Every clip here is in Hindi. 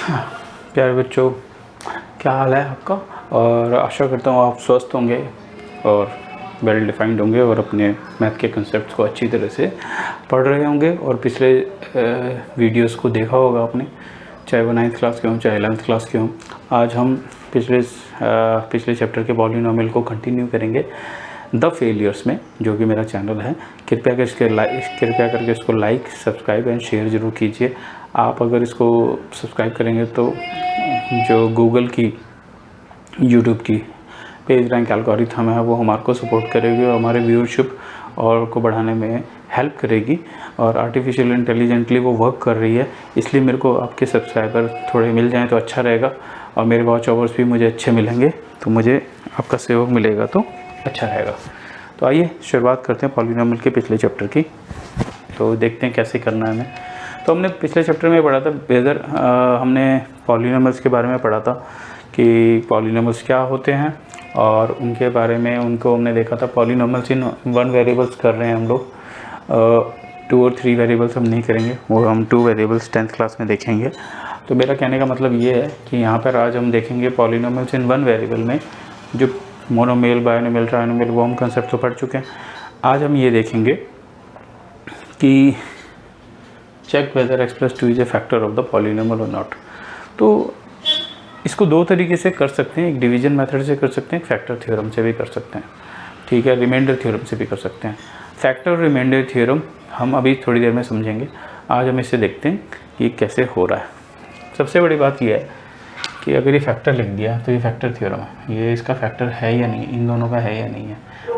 प्यारे बच्चों, क्या हाल है आपका। और आशा करता हूँ आप स्वस्थ होंगे और वेल डिफाइंड होंगे और अपने मैथ के कंसेप्ट को अच्छी तरह से पढ़ रहे होंगे। और पिछले वीडियोस को देखा होगा आपने, चाहे वो 9th क्लास के हों चाहे 11th क्लास के हों। आज हम पिछले चैप्टर के पॉलिनोमियल को कंटिन्यू करेंगे द फेलियर्स में, जो कि मेरा चैनल है। कृपया करके इसको लाइक, सब्सक्राइब एंड शेयर ज़रूर कीजिए। आप अगर इसको सब्सक्राइब करेंगे तो जो गूगल की, यूट्यूब की पेज रैंक एल्गोरिथम है वो हमारे को सपोर्ट करेगी और हमारे व्यूअरशिप और को बढ़ाने में हेल्प करेगी। और आर्टिफिशियल इंटेलिजेंटली वो वर्क कर रही है, इसलिए मेरे को आपके सब्सक्राइबर थोड़े मिल जाएं तो अच्छा रहेगा और मेरे वॉच आवर्स भी मुझे अच्छे मिलेंगे, तो मुझे आपका सहयोग मिलेगा तो अच्छा रहेगा। तो आइए शुरुआत करते हैं पॉलिनोमियल के पिछले चैप्टर की। तो देखते हैं कैसे करना है हमें। तो हमने पिछले चैप्टर में पढ़ा था हमने पॉलिनोमियल्स के बारे में पढ़ा था कि पॉलिनोमियल्स क्या होते हैं और उनके बारे में उनको हमने देखा था। पॉलिनोमियल्स इन 1 वेरिएबल्स कर रहे हैं हम लोग, 2 और 3 वेरिएबल्स हम नहीं करेंगे, वो हम 2 वेरिएबल्स 10th क्लास में देखेंगे। तो मेरा कहने का मतलब ये है कि यहाँ पर आज हम देखेंगे पॉलिनोमियल्स इन 1 वेरिएबल में जो मोनोमियल, बायनोमियल, ट्राइनोमियल, वो हम कंसेप्ट तो पढ़ चुके हैं। आज हम ये देखेंगे कि check whether x+2 is a factor of the polynomial और नॉट। तो इसको 2 तरीके से कर सकते हैं, एक डिवीजन मेथड से कर सकते हैं, एक फैक्टर थ्योरम से भी कर सकते हैं, ठीक है, रिमाइंडर थ्योरम से भी कर सकते हैं। फैक्टर और रिमाइंडर थ्योरम हम अभी थोड़ी देर में समझेंगे। आज हम इसे देखते हैं कि कैसे हो रहा है। सबसे बड़ी बात यह है कि अगर ये फैक्टर लिख दिया तो ये फैक्टर थ्योरम है, ये इसका फैक्टर है या नहीं, इन दोनों का है या नहीं है,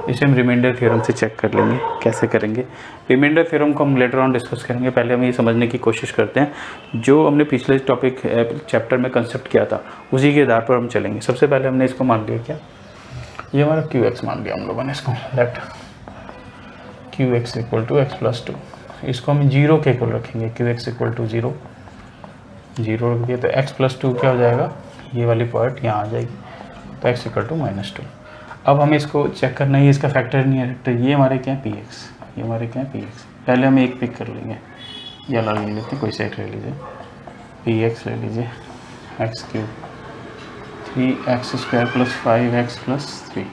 इसे हम रिमाइंडर थ्योरम से चेक कर लेंगे। कैसे करेंगे रिमाइंडर थ्योरम को हम लेटर ऑन डिस्कस करेंगे। पहले हम ये समझने की कोशिश करते हैं जो हमने पिछले चैप्टर में कंसेप्ट किया था, उसी के आधार पर हम चलेंगे। सबसे पहले हमने इसको मान लिया, क्या ये हमारा QX मान लिया हम लोगों ने इसको, लेट QX = x+2। इसको हम 0 के इक्वल रखेंगे, QX = 0 रख दिया तो x+2 क्या हो जाएगा, ये वाली पॉइंट यहाँ आ जाएगी, तो x = -2। अब हमें इसको चेक करना है, इसका फैक्टर नहीं है, फैक्टर ये हमारे क्या है px, ये हमारे क्या है px। पहले हम एक पिक कर लेंगे, ये अलग ले लेते हैं, कोई से एक ले लीजिए, px ले लीजिए, x³ 3x² + 5x + 3।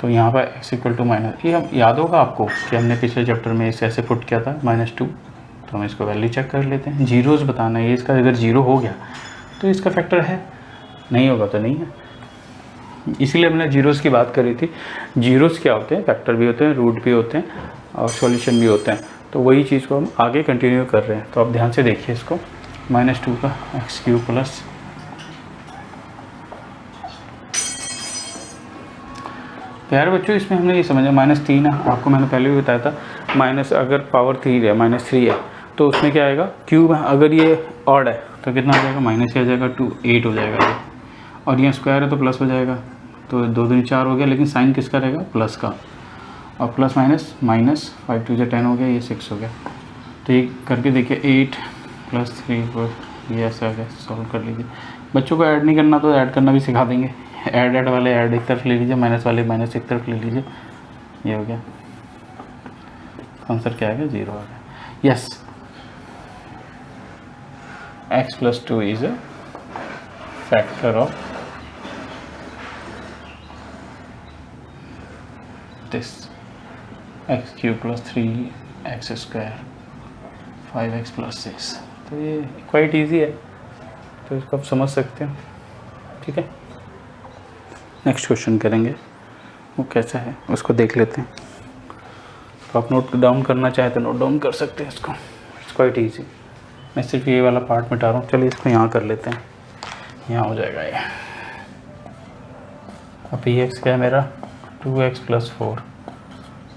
तो यहाँ पर x = ये हम याद होगा आपको कि हमने पिछले चैप्टर में इसे ऐसे पुट किया था -2। तो हम इसको वैल्यू चेक कर लेते हैं, जीरोस बताना है। ये इसका अगर 0 हो गया तो इसका फैक्टर है, नहीं होगा तो नहीं है, इसीलिए हमने जीरोस की बात करी थी। जीरोस क्या होते हैं, फैक्टर भी होते हैं, रूट भी होते हैं और सॉल्यूशन भी होते हैं। तो वही चीज़ को हम आगे कंटिन्यू कर रहे हैं। तो आप ध्यान से देखिए इसको, -2 का x³ प्लस यार बच्चों, इसमें हमने ये समझा -3 है, आपको मैंने पहले भी बताया था। माइनस अगर पावर 3 है, -3 है, तो उसमें क्या आएगा, क्यूब है। अगर ये ऑड है तो कितना आ जाएगा, माइनस आ जाएगा 2, 8 हो जाएगा ये। और यहाँ स्क्वायर है तो प्लस हो जाएगा, तो 2 दूनी 4 हो गया, लेकिन साइन किसका रहेगा, प्लस का। और प्लस माइनस, -5 2 10 हो गया, ये 6 हो गया। तो ये करके देखिए, 8 + 3 ये ऐसा आ गया। सॉल्व कर लीजिए। बच्चों को ऐड नहीं करना तो ऐड करना भी सिखा देंगे। ऐड वाले ऐड एक तरफ ले लीजिए, माइनस वाले माइनस एक तरफ ले लीजिए, ये हो गया। आंसर क्या आएगा, 0 आ गया। Yes, x+2 is a factor of this, x³ + 3x² 5x + 6। तो ये क्वाइट इजी है, तो इसको आप समझ सकते हो, ठीक है। नेक्स्ट क्वेश्चन करेंगे, वो कैसा है उसको देख लेते हैं। तो आप नोट डाउन करना चाहें तो नोट डाउन कर सकते हैं इसको, इट्स क्वाइट इजी। मैं सिर्फ ये वाला पार्ट मिटा रहा हूँ। चलिए इसको यहाँ कर लेते हैं, यहाँ हो जाएगा ये। अब px क्या है मेरा, 2x + 4।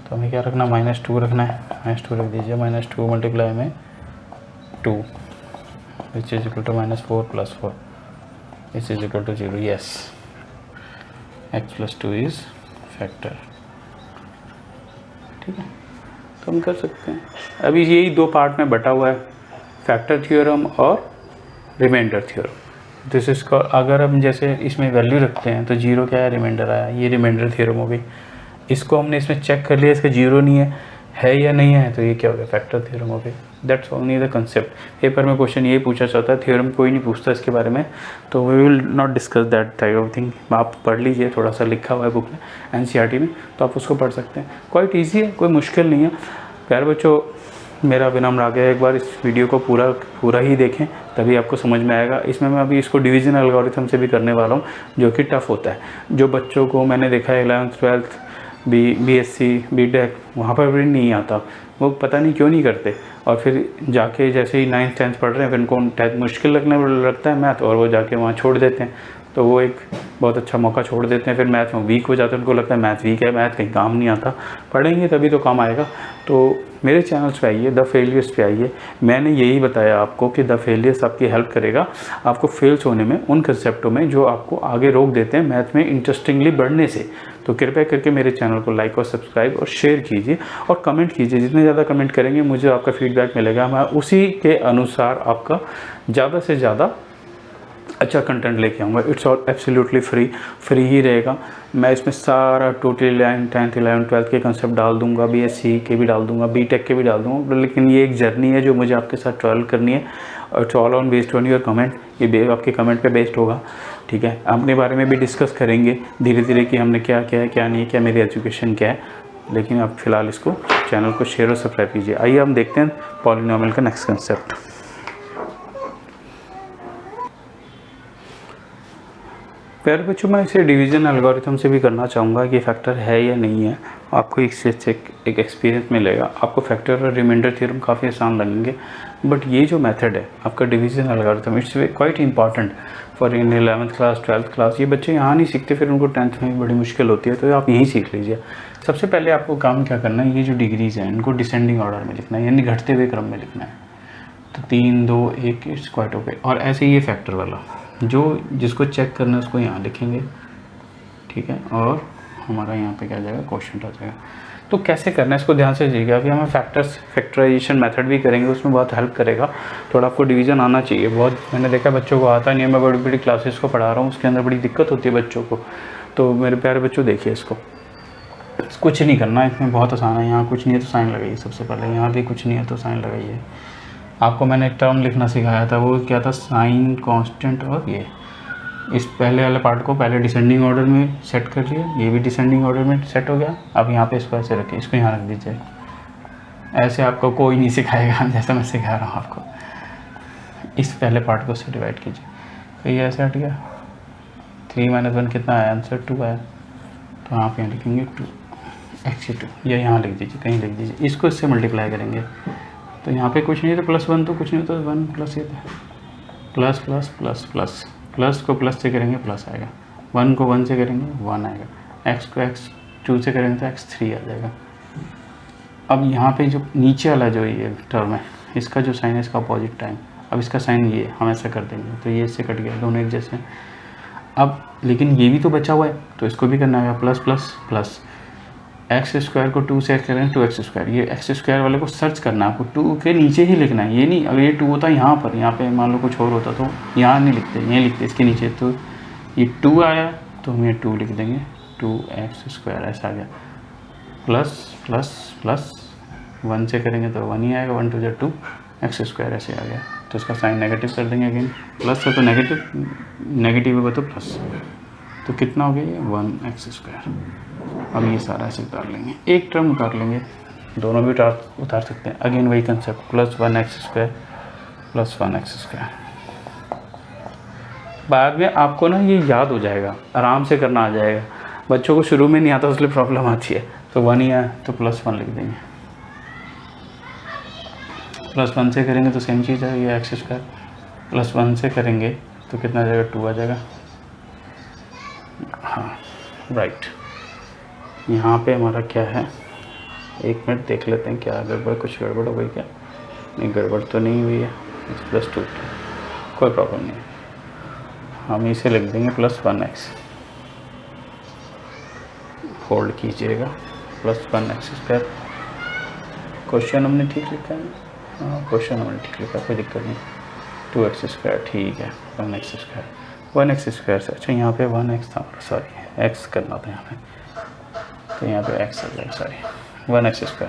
तो हमें क्या रखना, -2 रखना है, -2 रख दीजिए। -2 × में 2 which is equal to -4 + 4 which is equal to 0। yes, x+2 is factor, ठीक है। तो हम कर सकते हैं। अभी यही 2 पार्ट में बटा हुआ है, फैक्टर थ्योरम और remainder theorem. This is called, अगर हम जैसे इसमें वैल्यू रखते हैं तो 0 क्या है, रिमाइंडर आया, ये रिमाइंडर थ्योरम हो गई। इसको हमने इसमें चेक कर लिया, इसका 0 नहीं है या नहीं है, तो ये क्या हो गया, फैक्टर थ्योरम हो गई। That's only the concept. Paper में क्वेश्चन यही पूछा जाता है, थ्योरम कोई नहीं पूछता इसके बारे में, तो we will not discuss that type of thing. आप पढ़ लीजिए, थोड़ा सा लिखा हुआ है बुक में एनसीईआरटी में, तो आप उसको पढ़ सकते हैं। क्वाइट ईजी है, कोई मुश्किल नहीं है। प्यारे बच्चों, मेरा विनम्र आग्रह एक बार इस वीडियो को पूरा ही देखें, तभी आपको समझ में आएगा। इसमें मैं अभी इसको डिवीजन एल्गोरिथम से भी करने वाला हूँ, जो कि टफ़ होता है। जो बच्चों को मैंने देखा है 11th 12th बीएससी बीटेक वहाँ पर भी नहीं आता, वो पता नहीं क्यों नहीं करते, और फिर जाके जैसे ही 9th 10th पढ़ रहे हैं, फिर उनको 10th मुश्किल लगने लगता है मैथ, और वो जाके वहाँ छोड़ देते हैं। तो वो एक बहुत अच्छा मौका छोड़ देते हैं, फिर मैथ में वीक हो जाते हैं, उनको लगता है मैथ वीक है, मैथ कहीं काम नहीं आता। पढ़ेंगे तभी तो काम आएगा। तो मेरे चैनल्स पे आइए, द फेलियर्स पे आइए। मैंने यही बताया आपको कि द फेलियर्स आपकी हेल्प करेगा आपको फेल्स होने में, उन कंसेप्टों में जो आपको आगे रोक देते हैं मैथ में इंटरेस्टिंगली बढ़ने से। तो कृपया करके मेरे चैनल को लाइक और सब्सक्राइब और शेयर कीजिए और कमेंट कीजिए। जितने ज़्यादा कमेंट करेंगे मुझे आपका फीडबैक मिलेगा, मैं उसी के अनुसार आपका ज़्यादा से ज़्यादा अच्छा कंटेंट लेके आऊँगा। इट्स ऑल एब्सोल्युटली फ्री ही रहेगा। मैं इसमें सारा टोटल 10th 11th 12th के कंसेप्ट डाल दूंगा, बीएससी के भी डाल दूंगा, बीटेक के भी डाल दूंगा। लेकिन ये एक जर्नी है जो मुझे आपके साथ ट्रैवल करनी है, और it's all on based on your comment. ये आपके कमेंट पे बेस्ड होगा, ठीक है। अपने बारे में भी डिस्कस करेंगे धीरे धीरे कि हमने क्या किया है, क्या नहीं है, क्या मेरी एजुकेशन क्या है। लेकिन आप फिलहाल इसको चैनल को शेयर और सब्सक्राइब कीजिए। आइए हम देखते हैं पॉलिनोमियल का नेक्स्ट कंसेप्ट। प्यारे बच्चों, मैं इसे डिवीजन एल्गोरिथम से भी करना चाहूँगा कि फैक्टर है या नहीं है। आपको इससे एक एक्सपीरियंस मिलेगा। आपको फैक्टर और रिमाइंडर थ्योरम काफ़ी आसान लगेंगे, बट ये जो मेथड है आपका division algorithm, it's quite important for in 11th class 12th class. ये बच्चे यहाँ नहीं सीखते, फिर उनको 10th में बड़ी मुश्किल होती है, तो आप यहीं सीख लीजिए। सबसे पहले आपको काम क्या करना है, ये जो डिग्रीज़ हैं इनको डिसेंडिंग ऑर्डर में लिखना है, यानी घटते हुए क्रम में लिखना है। तो 3 2 1 इट्स क्वाइट ओके। और ऐसे ही ये फैक्टर वाला जिसको चेक करना है उसको यहाँ लिखेंगे, ठीक है। और हमारा यहाँ पे क्या आ जाएगा, क्वेश्चन आ जाएगा। तो कैसे करना है इसको ध्यान से देखिएगा। अभी हम फैक्टराइजेशन मेथड भी करेंगे, उसमें बहुत हेल्प करेगा। थोड़ा आपको डिवीज़न आना चाहिए। बहुत मैंने देखा बच्चों को आता नहीं है, मैं बड़ी बड़ी क्लासेस को पढ़ा रहा हूँ, उसके अंदर बड़ी दिक्कत होती है बच्चों को। तो मेरे प्यारे बच्चों देखिए, इसको कुछ नहीं करना है, इसमें बहुत आसान है। यहाँ कुछ नहीं है तो साइन लगाइए सबसे पहले, यहाँ भी कुछ नहीं है तो साइन लगाइए। आपको मैंने एक टर्म लिखना सिखाया था, वो क्या था, साइन कांस्टेंट। और ये इस पहले वाले पार्ट को पहले डिसेंडिंग ऑर्डर में सेट कर लिया, ये भी डिसेंडिंग ऑर्डर में सेट हो गया। अब यहाँ पे इसको ऐसे रखिए, इसको यहाँ रख दीजिए। ऐसे आपको कोई नहीं सिखाएगा जैसा मैं सिखा रहा हूँ आपको। इस पहले पार्ट को से डिवाइड कीजिए, तो ये ऐसे हट गया। 3 - 1 कितना आया, आंसर 2 आया। तो यहाँ पे लिखेंगे 2x2, ये यहाँ लिख दीजिए, कहीं लिख दीजिए। इसको इससे मल्टीप्लाई करेंगे, तो यहाँ पे कुछ नहीं है तो +1, तो कुछ नहीं तो 1 प्लस ये plus plus plus plus plus को प्लस से करेंगे प्लस आएगा, 1 को 1 से करेंगे 1 आएगा, x को x2 से करेंगे तो x3 आ जाएगा। अब यहाँ पे जो नीचे वाला जो ये टर्म है, इसका जो साइन है इसका अपोजिट टाइम, अब इसका साइन ये हम ऐसा कर देंगे, तो ये इससे कट गया, दोनों एक जैसे हैं। अब लेकिन ये भी तो बचा हुआ है, तो इसको भी करना है प्लस प्लस प्लस। x² को 2 से ऐड करें 2x², ये x² वाले को सर्च करना है आपको, 2 के नीचे ही लिखना है। ये नहीं, अगर ये 2 होता यहाँ पर, यहाँ पे मान लो कुछ और होता तो यहाँ नहीं लिखते, यहीं लिखते इसके नीचे। तो ये 2 आया तो हम ये 2 लिख देंगे, 2x² ऐसा आ गया। प्लस प्लस प्लस 1 से करेंगे तो 1 ही आएगा, 1 2 2 x² ऐसे आ गया। तो इसका साइन नेगेटिव कर देंगे, अगेन प्लस है तो नेगेटिव होगा तो प्लस, तो कितना हो गया ये 1x²। अब ये सारा ऐसे उतार लेंगे, एक टर्म उतार लेंगे, दोनों भी उतार सकते हैं। अगेन वही कंसेप्ट, +1x² प्लस 1x²। बाद में आपको ना ये याद हो जाएगा, आराम से करना आ जाएगा। बच्चों को शुरू में नहीं आता इसलिए प्रॉब्लम आती है। तो 1 ही आया तो +1 लिख देंगे, +1 से करेंगे तो सेम चीज़ है, ये x²। +1 से करेंगे तो कितना आ जाएगा, 2 आ जाएगा। हाँ राइट, यहाँ पे हमारा क्या है, 1 मिनट देख लेते हैं क्या गड़बड़, कुछ गड़बड़ हो गई क्या? नहीं, गड़बड़ तो नहीं हुई है, +2, कोई प्रॉब्लम नहीं है। हम इसे लिख देंगे +1x, होल्ड कीजिएगा, +1x²। क्वेश्चन हमने ठीक लिखा है, हाँ क्वेश्चन हमने ठीक लिखा, कोई दिक्कत नहीं। 2x², ठीक है, 1x² से, अच्छा यहाँ पे 1x था, सॉरी x करना था यहाँ पे, तो यहाँ पे x आ जाएगा, सॉरी 1x²।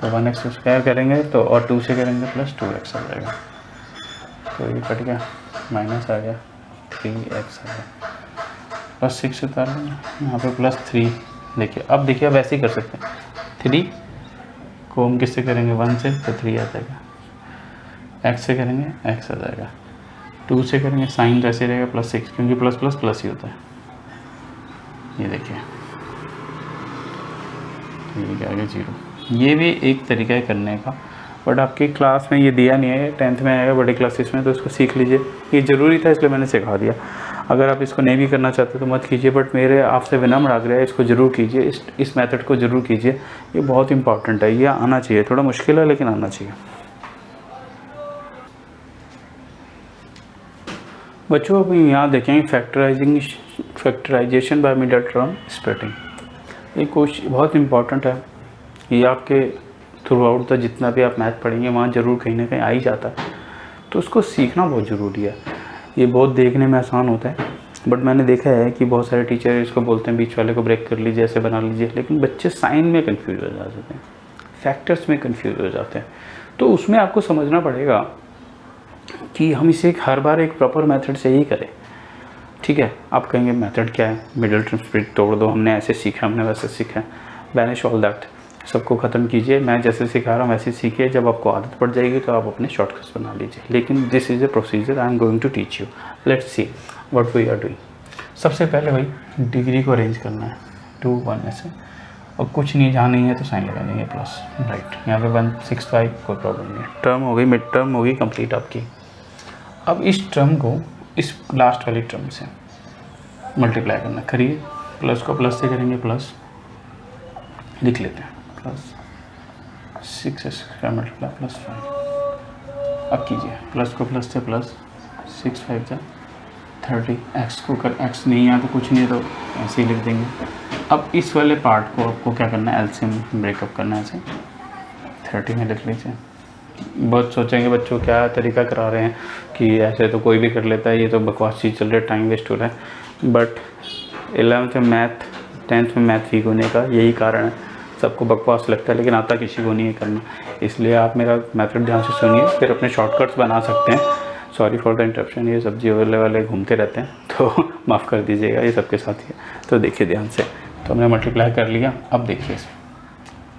तो 1x स्क्वायर करेंगे तो और 2 से करेंगे प्लस 2x आ जाएगा, तो ये कट गया, माइनस आ गया 3x आ गया, प्लस 6 उतार लेंगे यहाँ पे प्लस 3। देखिए अब देखिए अब ऐसे ही कर सकते हैं, 3 को हम किससे करेंगे 1 से तो 3 आ जाएगा, x से करेंगे x आ जाएगा, 2 से करेंगे साइन जैसे रहेगा प्लस 6, क्योंकि प्लस प्लस प्लस ही होता है। ये देखिए ये क्या आगे 0। ये भी एक तरीका है करने का, बट आपकी क्लास में ये दिया नहीं है, 10th में आएगा बड़ी क्लासेस में, तो इसको सीख लीजिए, ये ज़रूरी था इसलिए मैंने सिखा दिया। अगर आप इसको नहीं भी करना चाहते तो मत कीजिए, बट मेरे आपसे विनम्र आग्रह है इसको ज़रूर कीजिए, इस मेथड को ज़रूर कीजिए, ये बहुत इंपॉर्टेंट है, ये आना चाहिए, थोड़ा मुश्किल है लेकिन आना चाहिए। बच्चों अब यहाँ देखेंगे factorisation by middle term splitting, ये कुछ बहुत इंपॉर्टेंट है, ये आपके थ्रू आउट द जितना भी आप मैथ पढ़ेंगे वहाँ ज़रूर कहीं ना कहीं आ ही जाता है, तो उसको सीखना बहुत ज़रूरी है। ये बहुत देखने में आसान होता है, बट मैंने देखा है कि बहुत सारे टीचर इसको बोलते हैं बीच वाले को ब्रेक कर लीजिए, ऐसे बना लीजिए, लेकिन बच्चे साइन में कंफ्यूज हो जाते हैं, फैक्टर्स में कंफ्यूज हो जाते हैं, तो उसमें आपको समझना पड़ेगा कि हम इसे हर बार एक प्रॉपर मेथड से ही करें। ठीक है, आप कहेंगे मेथड क्या है, मिडल टर्म स्प्लिट तोड़ दो, हमने ऐसे सीखा, हमने वैसे सीखा, बैनिश ऑल दैट, सबको ख़त्म कीजिए, मैं जैसे सिखा रहा हूँ वैसे सीखिए, जब आपको आदत पड़ जाएगी तो आप अपने शॉर्टकट्स बना लीजिए, लेकिन this is a procedure I am going to teach you, let's see what we are doing. सबसे पहले भाई डिग्री को अरेंज करना है 2 1 में से, और कुछ नहीं, जहाँ नहीं है तो साइन लगा देंगे प्लस, राइट, यहाँ पे 165 कोई प्रॉब्लम नहीं है, टर्म हो गई, मिड टर्म हो गई कंप्लीट आपकी। अब इस टर्म को इस लास्ट वाली टर्म से मल्टीप्लाई करना, करिए, प्लस को प्लस से करेंगे प्लस, लिख लेते हैं प्लस 6x का मल्टीप्लाई प्लस 5। अब कीजिए प्लस को प्लस से प्लस 6 5 जा 30, x को कर x नहीं आया तो कुछ नहीं है तो ऐसे ही लिख देंगे। अब इस वाले पार्ट को आपको क्या करना है, एलसीएम ब्रेकअप करना है, ऐसे 30 में लिख लीजिए। बहुत सोचेंगे बच्चों क्या तरीका करा रहे हैं कि ऐसे तो कोई भी कर लेता है, ये तो बकवास चीज़ चल रही है, टाइम वेस्ट हो रहा है, बट 11th में मैथ 10th में मैथ वीक होने का यही कारण है, सबको बकवास लगता है लेकिन आता किसी को नहीं है करना, इसलिए आप मेरा मेथड ध्यान से सुनिए, फिर अपने शॉर्टकट्स बना सकते हैं। सॉरी फॉर द इंटरप्शन, ये सब्जी वाले घूमते रहते हैं तो माफ़ कर दीजिएगा, ये सबके साथ ही है। तो देखिए ध्यान से, तो हमने मल्टीप्लाई कर लिया, अब देखिए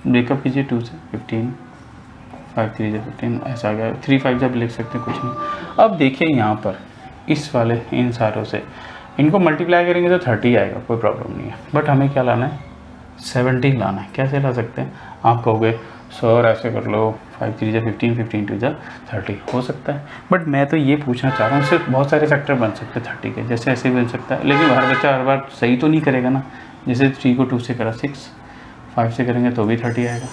ब्रेकअप कीजिए 2 से 15, 5 3 15 ऐसा आ गया, 3 5 जब लिख सकते हैं, कुछ नहीं। अब देखिए यहाँ पर इस वाले इन सारों से इनको मल्टीप्लाई करेंगे तो 30 आएगा, कोई प्रॉब्लम नहीं है, बट हमें क्या लाना है 17 लाना है। कैसे ला सकते हैं, आप कहोगे सर ऐसे कर लो, 5 3 15 15 2 30 हो सकता है, बट मैं तो ये पूछना चाह रहा हूँ, सिर्फ बहुत सारे फैक्टर बन सकते हैं 30 के, जैसे ऐसे भी बन सकता है, लेकिन हर बच्चा हर बार सही तो नहीं करेगा ना। जैसे 3 को 2 से करा 6, 5 से करेंगे तो भी 30 आएगा,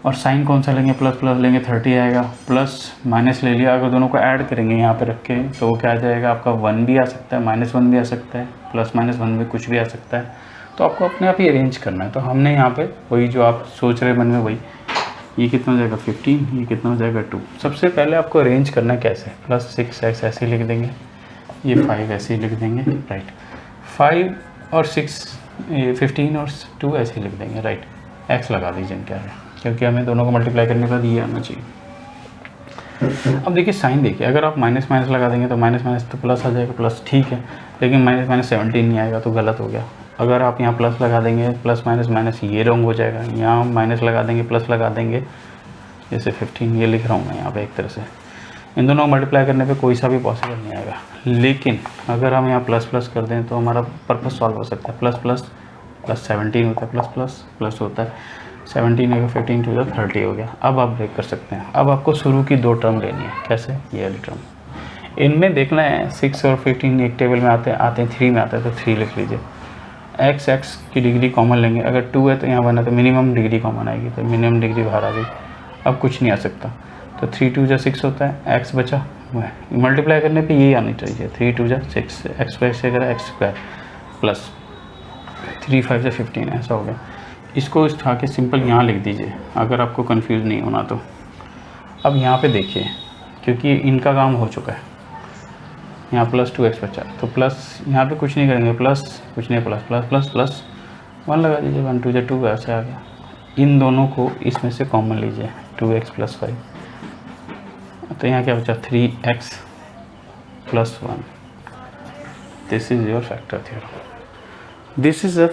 और साइन कौन सा लेंगे, प्लस प्लस लेंगे 30 आएगा, प्लस माइनस ले लिया, अगर दोनों को ऐड करेंगे यहाँ पे रख के तो वो क्या आ जाएगा आपका 1 भी आ सकता है, -1 भी आ सकता है, +-1 में कुछ भी आ सकता है, तो आपको अपने आप ही अरेंज करना है। तो हमने यहाँ पे वही जो आप सोच रहे मन में वही, ये कितना हो जाएगा 15, ये कितना हो जाएगा 2। सबसे पहले आपको अरेंज करना है कैसे, +6x ऐसे लिख देंगे, ये 5 ऐसे ही लिख देंगे, राइट, 5 और 6 ये 15 और 2 ऐसे ही लिख देंगे, राइट, x लगा दीजिए क्या है, क्योंकि हमें दोनों को मल्टीप्लाई करने के बाद ये आना चाहिए। अब देखिए साइन देखिए, अगर आप माइनस माइनस लगा देंगे तो माइनस माइनस तो प्लस आ जाएगा, प्लस ठीक है, लेकिन माइनस माइनस 17 नहीं आएगा तो गलत हो गया। अगर आप यहाँ प्लस लगा देंगे, प्लस माइनस माइनस ये रॉन्ग हो जाएगा, यहाँ माइनस लगा देंगे प्लस लगा देंगे, जैसे 15 ये लिख रहा हूँ मैं यहाँ पे एक तरह से, इन दोनों को मल्टीप्लाई करने पे कोई सा भी पॉसिबल नहीं आएगा। लेकिन अगर हम यहाँ प्लस प्लस कर दें तो हमारा पर्पस सॉल्व हो सकता है, प्लस प्लस प्लस 17 होता है, प्लस प्लस प्लस होता है 17 होगा, 15 टू 30 हो गया। अब आप ब्रेक कर सकते हैं। अब आपको शुरू की 2 टर्म लेनी है, कैसे, ये वाली टर्म, इनमें देखना है 6 और 15 एक टेबल में आते हैं 3 में आता है तो 3 लिख लीजिए। x की डिग्री कॉमन लेंगे, अगर 2 है तो यहाँ बना तो मिनिमम डिग्री कॉमन आएगी, तो मिनिमम डिग्री बाहर आ गई, अब कुछ नहीं आ सकता, तो 3 2 6 होता है, x बचा मल्टीप्लाई करने पे यही आनी चाहिए, 3 2 6, एक्स स्क्वायर से करें एक्स स्क्वायर प्लस 3 5 15 ऐसा हो गया। इसको इस तरह के सिंपल यहाँ लिख दीजिए अगर आपको कंफ्यूज नहीं होना तो। अब यहाँ पे देखिए, क्योंकि इनका काम हो चुका है, यहाँ प्लस 2x बचा, तो प्लस यहाँ पे कुछ नहीं करेंगे, प्लस कुछ नहीं, प्लस प्लस प्लस प्लस 1 लगा दीजिए, 1 2 2 ऐसे आ गया। इन दोनों को इसमें से कॉमन लीजिए, 2x + 5, तो यहाँ क्या बचा 3x + 1। This is your factor theorem. This is a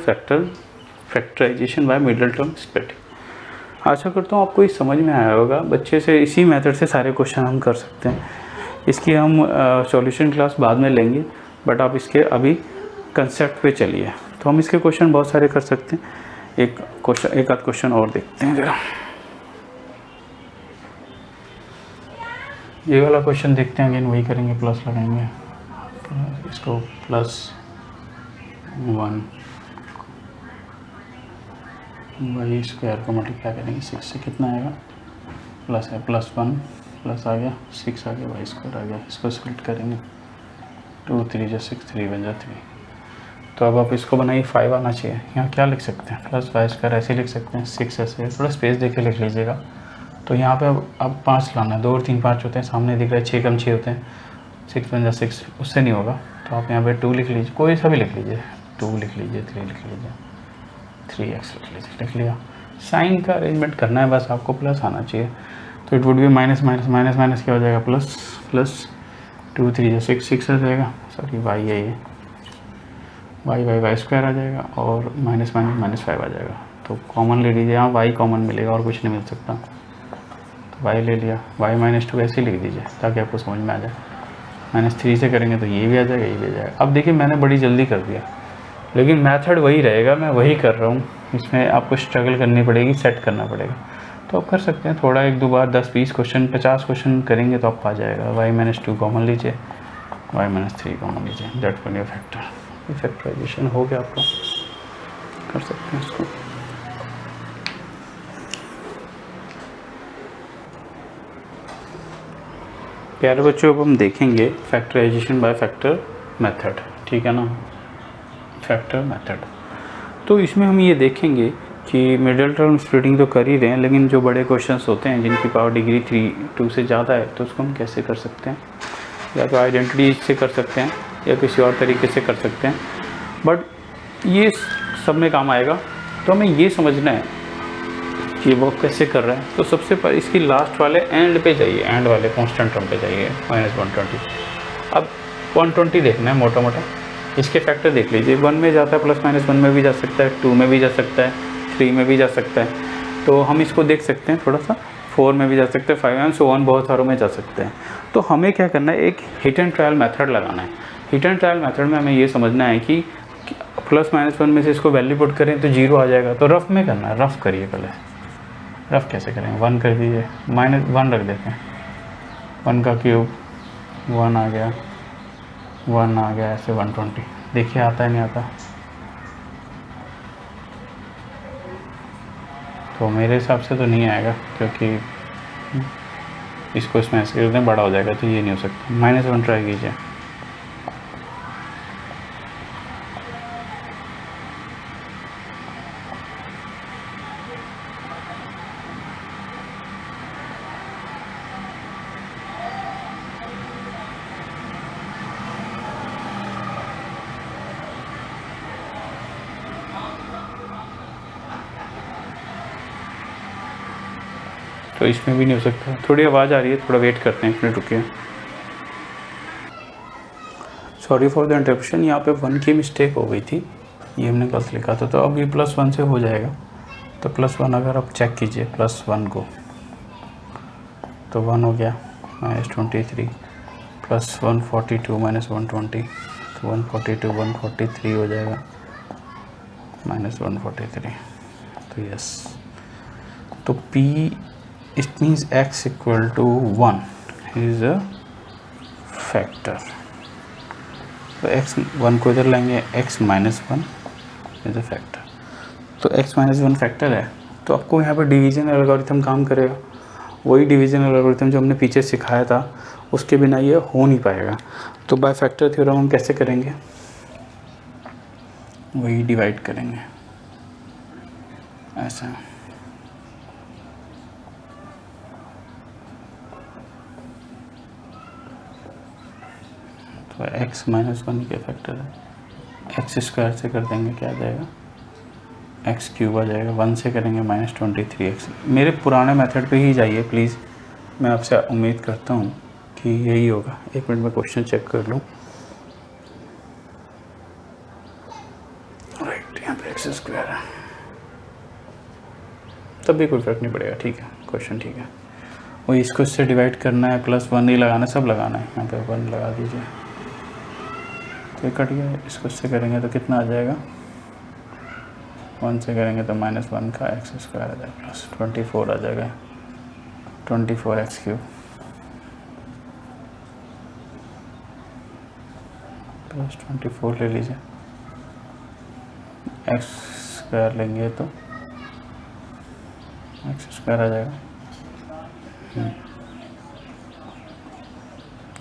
factorisation by middle term splitting. आशा करता हूँ आपको ये समझ में आया होगा। बच्चे से इसी मेथड से सारे क्वेश्चन हम कर सकते हैं। इसकी हम सॉल्यूशन क्लास बाद में लेंगे, बट आप इसके अभी कंसेप्ट पे चलिए। तो हम इसके क्वेश्चन बहुत सारे कर सकते हैं। एक आध क्वेश्चन और देखते हैं ज़रा। ये वाला क्वेश्चन देखते हैं, अगेन वही करेंगे, प्लस लगाएंगे, इसको +1 y² को मल्टीप्लाई करेंगे 6 से, कितना आएगा, प्लस है, +1 प्लस आ गया 6 आ गया, y² आ गया। इसको स्प्लिट करेंगे, 2 3 जा 6, 3 बन जा 3। तो अब आप इसको बनाइए, 5 आना चाहिए। यहाँ क्या लिख सकते हैं, +y² ऐसे लिख सकते हैं, 6 ऐसे, थोड़ा स्पेस देके लिख लीजिएगा। तो यहाँ पे अब 5 लाना है, 2 और 3 5 होते हैं, सामने दिख रहा है 6 कम 6 होते हैं, 6 बन जा 6, उससे नहीं होगा। तो आप यहाँ पे 2 लिख लीजिए, कोई सा भी लिख लीजिए, 2 लिख लीजिए, 3 लिख लीजिए, 3x लिख लीजिए, लिख लिया। साइन का अरेंजमेंट करना है बस, आपको प्लस आना चाहिए। तो it would be minus minus minus minus क्या हो जाएगा, प्लस प्लस 2 3 जा 6, 6 आ जाएगा, सॉरी y है ये, y² आ जाएगा, और माइनस माइनस -5 आ जाएगा। तो कॉमन ले लीजिए, यहाँ y कॉमन मिलेगा और कुछ नहीं मिल सकता। तो y ले लिया, y - 2 ऐसे लिख दीजिए ताकि आपको समझ में आ जाए। -3 से करेंगे तो ये भी आ जाएगा, ये भी आ जाएगा। अब देखिए मैंने बड़ी जल्दी कर दिया, लेकिन मेथड वही रहेगा, मैं वही कर रहा हूँ। इसमें आपको स्ट्रगल करनी पड़ेगी, सेट करना पड़ेगा। तो आप कर सकते हैं, थोड़ा 1 2 बार 10 20 क्वेश्चन 50 क्वेश्चन करेंगे तो आपको आ जाएगा। y - 2 कॉमन लीजिए, y - 3 कॉमन लीजिए, that one your factor. Factorisation हो गया, आपको कर सकते हैं इसको। प्यारे बच्चों, अब हम देखेंगे फैक्टराइजेशन बाय फैक्टर मेथड, ठीक है ना, फैक्टर मेथड। तो इसमें हम ये देखेंगे कि मिडिल टर्म स्प्लिटिंग तो कर ही रहे हैं, लेकिन जो बड़े क्वेश्चंस होते हैं जिनकी पावर डिग्री 2 से ज़्यादा है, तो उसको हम कैसे कर सकते हैं। या तो आइडेंटिटी से कर सकते हैं या किसी और तरीके से कर सकते हैं, बट ये सब में काम आएगा। तो हमें ये समझना है कि वो कैसे कर रहे हैं। तो सबसे पहले इसकी लास्ट वाले एंड पे जाइए, एंड वाले कांस्टेंट टर्म पे जाइए, -120। अब 120 देखना है मोटा मोटा, इसके फैक्टर देख लीजिए। 1 में जाता है, +-1 में भी जा सकता है, 2 में भी जा सकता है, 3 में भी जा सकता है। तो हम इसको देख सकते हैं थोड़ा सा, 4 में भी जा सकते हैं, 5 एंड सो ऑन, बहुत सारों में जा सकते हैं। तो हमें क्या करना है, एक हिट एंड ट्रायल मेथड लगाना है। हिट एंड ट्रायल मेथड में हमें ये समझना है कि +-1 में से इसको वैल्यू पुट करें तो 0 आ जाएगा। तो रफ में करना है, रफ करिए पहले। रफ कैसे करेंगे, 1 कर दीजिए, -1 रख देते हैं, 1 का क्यूब 1 आ गया, 1 आ गया, ऐसे 120। देखिए आता है नहीं आता। तो मेरे हिसाब से तो नहीं आएगा, क्योंकि इसको इसमें ऐसे कर दें, बड़ा हो जाएगा, तो ये नहीं हो सकता। -1 ट्राई कीजिए, तो इसमें भी नहीं हो सकता। थोड़ी आवाज़ आ रही है, थोड़ा वेट करते हैं, 1 मिनट रुकिए। सॉरी फॉर द इंटरप्शन, यहाँ पे 1 की मिस्टेक हो गई थी, ये हमने गलत लिखा था। तो अब ये +1 से हो जाएगा। तो +1 अगर आप चेक कीजिए, +1 को, तो 1 हो गया, -23 + 142 -120, तो 142 143 हो जाएगा, -143। तो यस, तो P it means x = 1 is a factor. तो x1 को इधर लाएंगे, x - 1 इज अ फैक्टर। तो x - 1 फैक्टर है। तो आपको यहाँ पर डिवीजन एल्गोरिथम काम करेगा, वही डिवीजन एल्गोरिथम जो हमने पीछे सिखाया था, उसके बिना ये हो नहीं पाएगा। तो बाय फैक्टर थ्योरम हम कैसे करेंगे, वही डिवाइड करेंगे ऐसा। तो x - 1 के फैक्टर है, x² से कर देंगे, क्या आ जाएगा, एक्स क्यूब आ जाएगा, 1 से करेंगे -23x। मेरे पुराने मेथड पे ही जाइए प्लीज़, मैं आपसे उम्मीद करता हूँ कि यही होगा। एक मिनट में क्वेश्चन चेक कर लूँ। राइट, यहाँ पे एक्स स्क्वायर है, तब भी कोई फ़र्क नहीं पड़ेगा, ठीक है, क्वेश्चन ठीक है। वही इसको इससे डिवाइड करना है, +1 नहीं लगाना, सब लगाना है। यहाँ पे 1 लगा दीजिए, तो कट गया। इसको इससे करेंगे तो कितना आ जाएगा, 1 से करेंगे तो -1 का एक्स स्क्वायर आ जाएगा, +24 आ जाएगा, 24x क्यूब +24 ले लीजिए। एक्स स्क्वायर लेंगे तो एक्स स्क्वायर आ जाएगा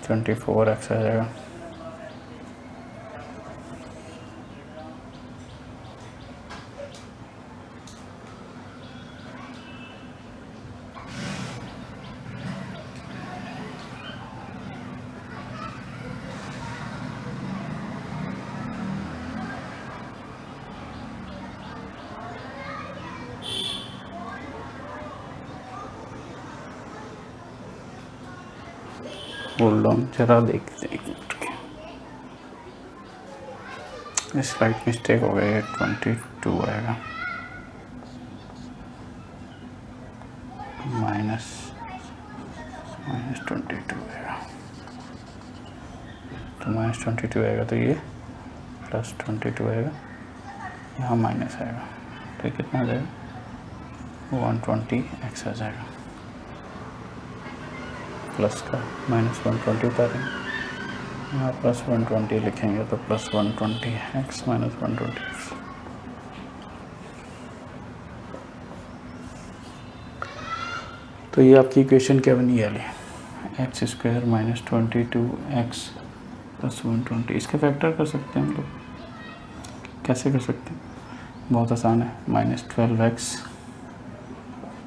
24x आ जाएगा। होल्ड ऑन, जरा देखते हैं, एक मिनट के स्लाइट मिस्टेक हो गई है, 22 आएगा, -22 आएगा, तो -22 आएगा, तो ये +22 आएगा, यहाँ माइनस आएगा, तो ये कितना आ जाएगा, 120x आ जाएगा। प्लस का -120 उतारेंगे, यहाँ +120 लिखेंगे तो +120x -120x। तो ये आपकी इक्वेशन क्या बनी वाली, एक्स स्क्वायर -22x +120। इसके फैक्टर कर सकते हैं हम लोग, कैसे कर सकते हैं, बहुत आसान है, -12x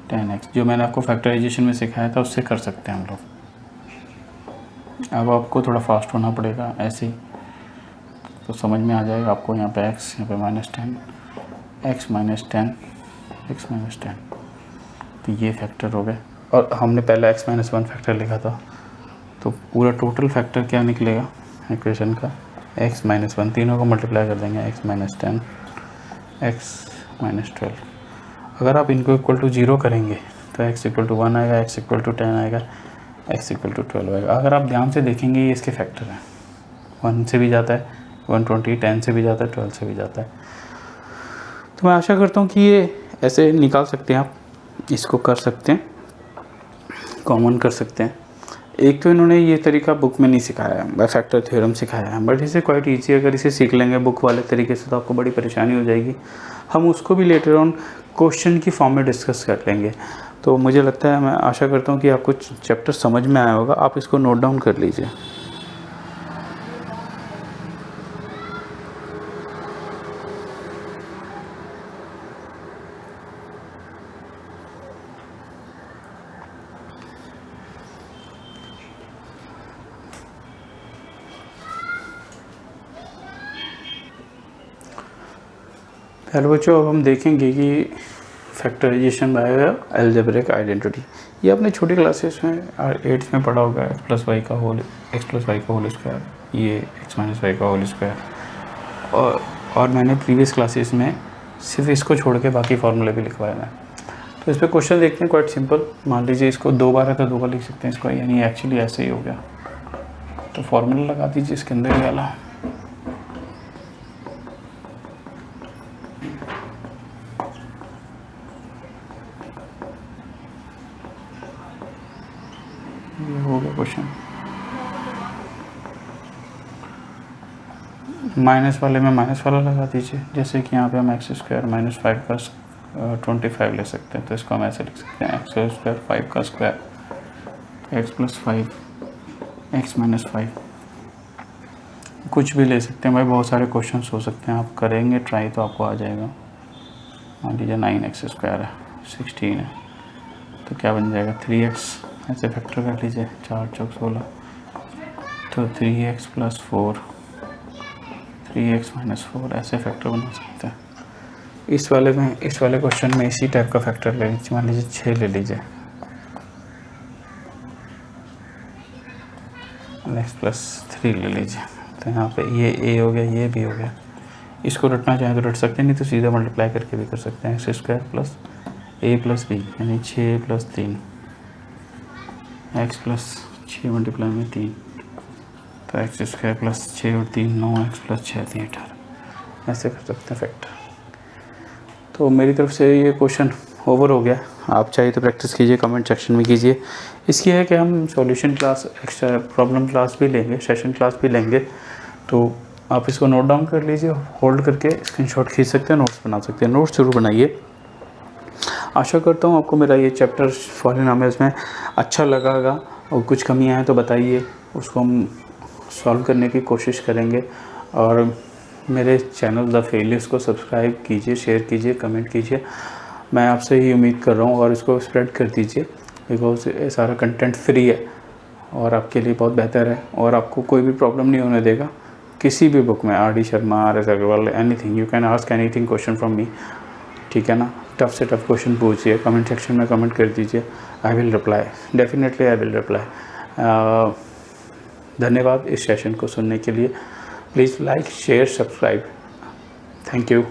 10x, जो मैंने आपको फैक्टराइजेशन में सिखाया था उससे कर सकते हैं हम लोग। अब आपको थोड़ा फास्ट होना पड़ेगा, ऐसे ही तो समझ में आ जाएगा आपको। यहाँ पे x, यहाँ पे -10, x -10, x -10, तो ये फैक्टर हो गए। और हमने पहले x -1 फैक्टर लिखा था, तो पूरा टोटल फैक्टर क्या निकलेगा इक्वेशन का, x -1, तीनों को मल्टीप्लाई कर देंगे, x -10, x -12। अगर आप इनको =0 करेंगे तो x = 1 आएगा, x = 10 आएगा, x = 12 आएगा। अगर आप ध्यान से देखेंगे ये इसके फैक्टर हैं, 1 से भी जाता है 120, 10 से भी जाता है, 12 से भी जाता है। तो मैं आशा करता हूँ कि ये ऐसे निकाल सकते हैं आप, इसको कर सकते हैं, कॉमन कर सकते हैं। एक तो इन्होंने ये तरीका बुक में नहीं सिखाया है, फैक्टर थ्योरम सिखाया है, बट इसे क्वाइट ईजी, अगर इसे सीख लेंगे बुक वाले तरीके से तो आपको बड़ी परेशानी हो जाएगी। हम उसको भी लेटर ऑन क्वेश्चन की फॉर्म में डिस्कस कर लेंगे। तो मुझे लगता है, मैं आशा करता हूँ कि आपको चैप्टर समझ में आया होगा। आप इसको नोट डाउन कर लीजिए। पहले बच्चों, अब हम देखेंगे कि फैक्टराइजेशन बाय अलजेब्रिक आइडेंटिटी। ये आपने छोटी क्लासेस में 8th में पढ़ा होगा, x + y का होल स्क्वायर, ये x - y का होल स्क्वायर। और मैंने प्रीवियस क्लासेस में सिर्फ इसको छोड़ के बाकी फार्मूले भी लिखवाए हैं। तो इस पर क्वेश्चन देखते हैं, क्वाइट सिंपल। मान लीजिए इसको 2 बार है तो 2 बार लिख सकते हैं इसको, यानी एक्चुअली ऐसे ही हो गया। तो फार्मूला लगा दीजिए इसके अंदर ही वाला, ये हो गया क्वेश्चन। माइनस वाले में माइनस वाला लगा दीजिए, जैसे कि यहाँ पे हम x² -5 का 25 ले सकते हैं, तो इसको हम ऐसे लिख सकते हैं x² 5 का स्क्वायर, x + 5 x - 5, कुछ भी ले सकते हैं भाई, बहुत सारे क्वेश्चंस हो सकते हैं। आप करेंगे ट्राई तो आपको आ जाएगा। मान लीजिए 9x² है, 16 है, तो क्या बन जाएगा 3x, ऐसे फैक्टर कर लीजिए, 4 × 4 = 16, तो 3x + 4, 3x - 4, ऐसे फैक्टर बना सकते हैं। इस वाले क्वेश्चन में इसी टाइप का फैक्टर ले लीजिए, मान लीजिए 6 ले लीजिए, x+3 ले लीजिए। तो यहाँ पे ये a हो गया, ये b हो गया। इसको रटना चाहें तो रट सकते हैं, नहीं तो सीधा मल्टीप्लाई करके भी कर सकते हैं। x² + a + b यानी 6 + 3 x + 6 मल्टीप्लाई में 3, तो x² + 6 और 3 9, x + 6 3 18, ऐसे कर सकते हैं फैक्टर। तो मेरी तरफ से ये क्वेश्चन ओवर हो गया। आप चाहिए तो प्रैक्टिस कीजिए, कमेंट सेक्शन में कीजिए। इसकी है कि हम solution class, extra problem class भी लेंगे, सेशन क्लास भी लेंगे, तो आप इसको नोट डाउन कर लीजिए, होल्ड करके स्क्रीनशॉट खींच सकते हैं, नोट्स बना सकते हैं। नोट्स जरूर बनाइए। आशा करता हूँ आपको मेरा ये चैप्टर पॉलिनॉमियल्स में अच्छा लगेगा, और कुछ कमियाँ हैं तो बताइए, उसको हम सॉल्व करने की कोशिश करेंगे। और मेरे चैनल द फेलियर्स को सब्सक्राइब कीजिए, शेयर कीजिए, कमेंट कीजिए। मैं आपसे ही उम्मीद कर रहा हूँ, और इसको स्प्रेड कर दीजिए, बिकॉज ये सारा कंटेंट फ्री है और आपके लिए बहुत बेहतर है, और आपको कोई भी प्रॉब्लम नहीं होने देगा। किसी भी बुक में, R D Sharma, R S Agarwal, anything, you can ask anything question from me, ठीक है ना। टफ से टफ क्वेश्चन पूछिए, कमेंट सेक्शन में कमेंट कर दीजिए, I will reply, definitely I will reply. धन्यवाद इस सेशन को सुनने के लिए। Please like, share, subscribe. Thank you.